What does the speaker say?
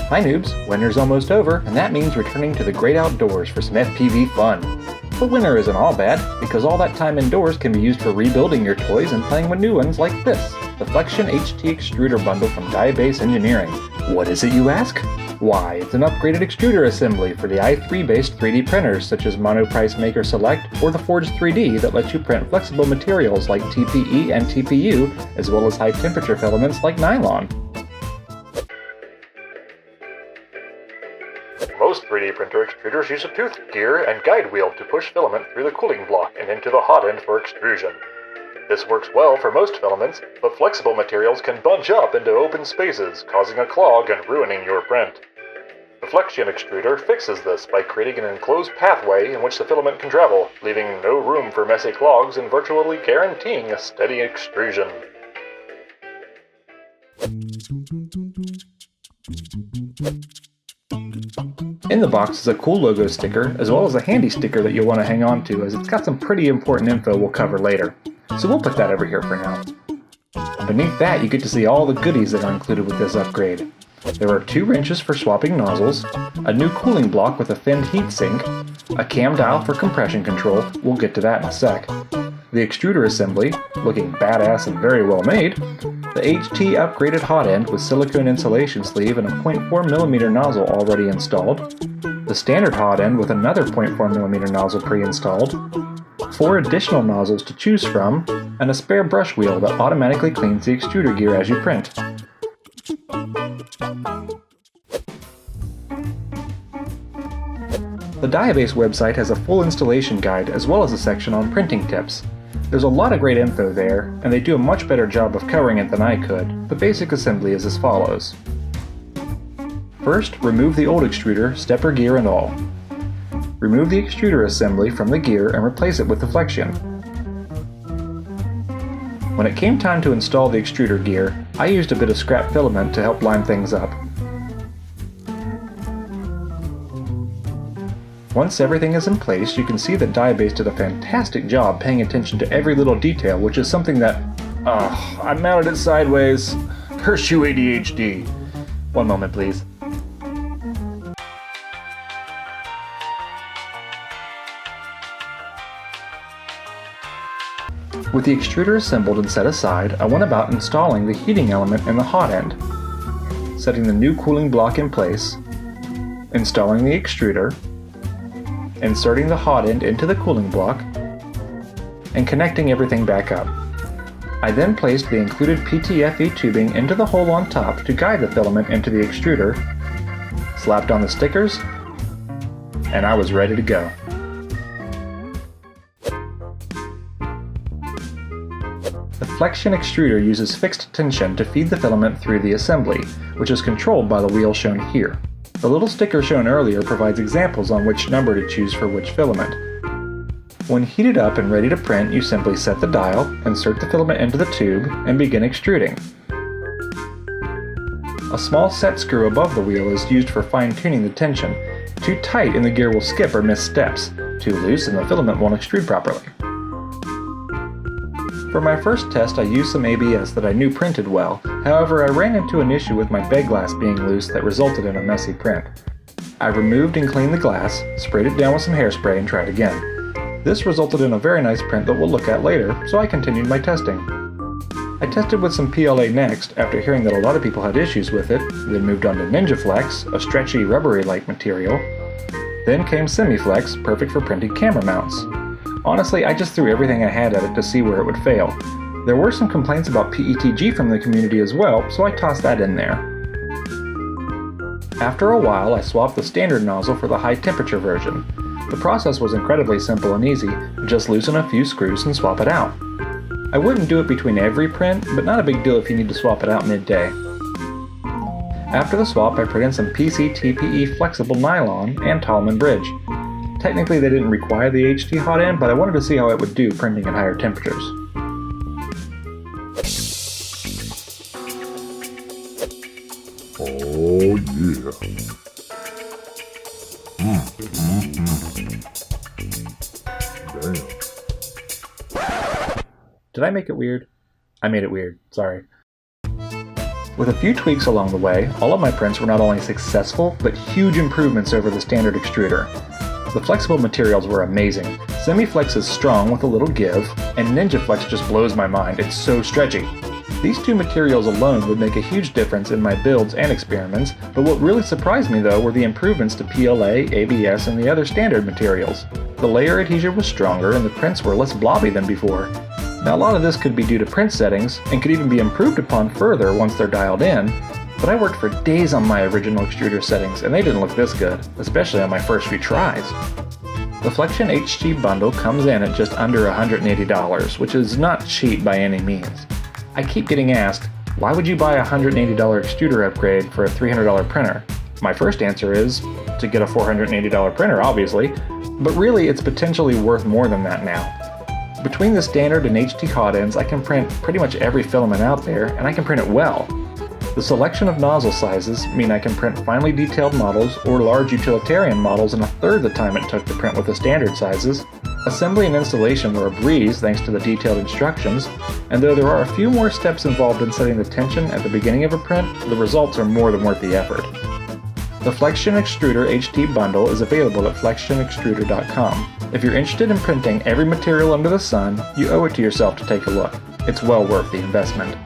Hi noobs, winter's almost over, and that means returning to the great outdoors for some FPV fun. But winter isn't all bad, because all that time indoors can be used for rebuilding your toys and playing with new ones like this, the Flexion HT Extruder bundle from Diabase Engineering. What is it, you ask? Why, it's an upgraded extruder assembly for the i3-based 3D printers such as Monoprice Maker Select or the Forge 3D that lets you print flexible materials like TPE and TPU, as well as high-temperature filaments like Nylon. Most 3D printer extruders use a toothed gear and guide wheel to push filament through the cooling block and into the hot end for extrusion. This works well for most filaments, but flexible materials can bunch up into open spaces, causing a clog and ruining your print. The Flexion extruder fixes this by creating an enclosed pathway in which the filament can travel, leaving no room for messy clogs and virtually guaranteeing a steady extrusion. In the box is a cool logo sticker, as well as a handy sticker that you'll want to hang on to, as it's got some pretty important info we'll cover later. So we'll put that over here for now. Beneath that, you get to see all the goodies that are included with this upgrade. There are 2 wrenches for swapping nozzles, a new cooling block with a finned heatsink, a cam dial for compression control, we'll get to that in a sec, the extruder assembly, looking badass and very well made, the HT upgraded hot end with silicone insulation sleeve and a 0.4mm nozzle already installed, the standard hot end with another 0.4mm nozzle pre-installed, 4 additional nozzles to choose from, and a spare brush wheel that automatically cleans the extruder gear as you print. The Diabase website has a full installation guide as well as a section on printing tips. There's a lot of great info there, and they do a much better job of covering it than I could. The basic assembly is as follows. First, remove the old extruder, stepper gear and all. Remove the extruder assembly from the gear and replace it with the Flexion. When it came time to install the extruder gear, I used a bit of scrap filament to help line things up. Once everything is in place, you can see that Diabase did a fantastic job paying attention to every little detail, which is something that... I mounted it sideways. Curse you, ADHD. One moment, please. With the extruder assembled and set aside, I went about installing the heating element in the hot end, setting the new cooling block in place, installing the extruder, inserting the hot end into the cooling block, and connecting everything back up. I then placed the included PTFE tubing into the hole on top to guide the filament into the extruder, slapped on the stickers, and I was ready to go. The Flexion extruder uses fixed tension to feed the filament through the assembly, which is controlled by the wheel shown here. The little sticker shown earlier provides examples on which number to choose for which filament. When heated up and ready to print, you simply set the dial, insert the filament into the tube, and begin extruding. A small set screw above the wheel is used for fine-tuning the tension. Too tight and the gear will skip or miss steps. Too loose and the filament won't extrude properly. For my first test I used some ABS that I knew printed well, however I ran into an issue with my bed glass being loose that resulted in a messy print. I removed and cleaned the glass, sprayed it down with some hairspray and tried again. This resulted in a very nice print that we'll look at later, so I continued my testing. I tested with some PLA next after hearing that a lot of people had issues with it, then moved on to NinjaFlex, a stretchy rubbery-like material. Then came Semi Flex, perfect for printing camera mounts. Honestly, I just threw everything I had at it to see where it would fail. There were some complaints about PETG from the community as well, so I tossed that in there. After a while, I swapped the standard nozzle for the high temperature version. The process was incredibly simple and easy, just loosen a few screws and swap it out. I wouldn't do it between every print, but not a big deal if you need to swap it out midday. After the swap, I put in some PC TPE flexible nylon and Tallman bridge. Technically they didn't require the HT hot end, but I wanted to see how it would do printing at higher temperatures. Oh yeah. Damn. Did I make it weird? I made it weird, sorry. With a few tweaks along the way, all of my prints were not only successful, but huge improvements over the standard extruder. The flexible materials were amazing. Semi Flex is strong with a little give, and NinjaFlex just blows my mind, it's so stretchy. These two materials alone would make a huge difference in my builds and experiments, but what really surprised me though were the improvements to PLA, ABS, and the other standard materials. The layer adhesion was stronger and the prints were less blobby than before. Now a lot of this could be due to print settings, and could even be improved upon further once they're dialed in, but I worked for days on my original extruder settings and they didn't look this good, especially on my first few tries. The Flexion HT bundle comes in at just under $180, which is not cheap by any means. I keep getting asked, why would you buy a $180 extruder upgrade for a $300 printer? My first answer is, to get a $480 printer obviously, but really it's potentially worth more than that now. Between the standard and HT hot ends, I can print pretty much every filament out there, and I can print it well. The selection of nozzle sizes mean I can print finely detailed models or large utilitarian models in a third the time it took to print with the standard sizes. Assembly and installation were a breeze thanks to the detailed instructions, and though there are a few more steps involved in setting the tension at the beginning of a print, the results are more than worth the effort. The Flexion Extruder HT bundle is available at flexionextruder.com. If you're interested in printing every material under the sun, you owe it to yourself to take a look. It's well worth the investment.